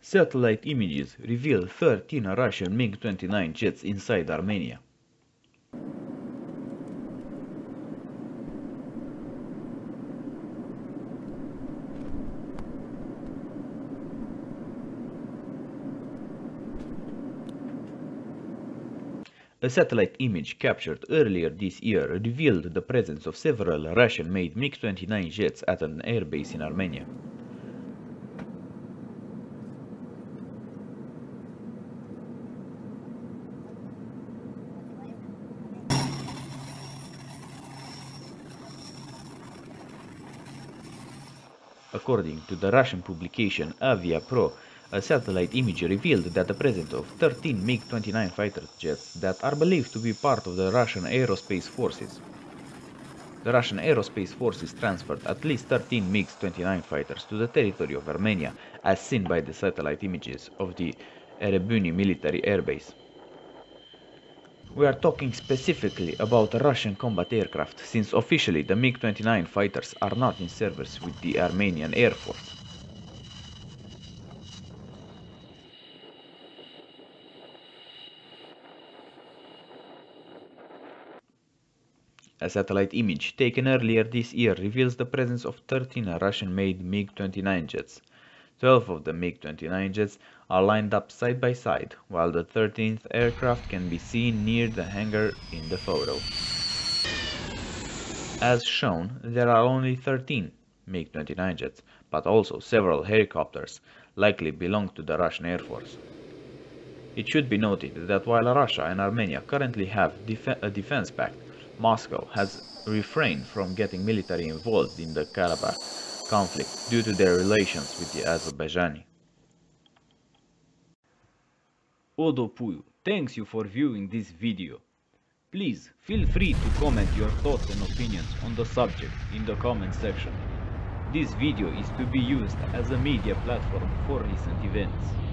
Satellite images reveal 13 Russian MiG-29 jets inside Armenia. A satellite image captured earlier this year revealed the presence of several Russian-made MiG-29 jets at an airbase in Armenia. According to the Russian publication Aviapro, a satellite image revealed that the presence of 13 MiG-29 fighter jets that are believed to be part of the Russian Aerospace Forces. The Russian Aerospace Forces transferred at least 13 MiG-29 fighters to the territory of Armenia, as seen by the satellite images of the Erebuni military airbase. We are talking specifically about Russian combat aircraft, since officially the MiG-29 fighters are not in service with the Armenian Air Force. A satellite image taken earlier this year reveals the presence of 13 Russian-made MiG-29 jets. 12 of the MiG-29 jets are lined up side by side, while the 13th aircraft can be seen near the hangar in the photo. As shown, there are only 13 MiG-29 jets, but also several helicopters, likely belong to the Russian Air Force. It should be noted that while Russia and Armenia currently have a defense pact, Moscow has refrained from getting military involved in the Karabakh conflict due to their relations with the Azerbaijani. Odopuyu thanks you for viewing this video. Please feel free to comment your thoughts and opinions on the subject in the comment section. This video is to be used as a media platform for recent events.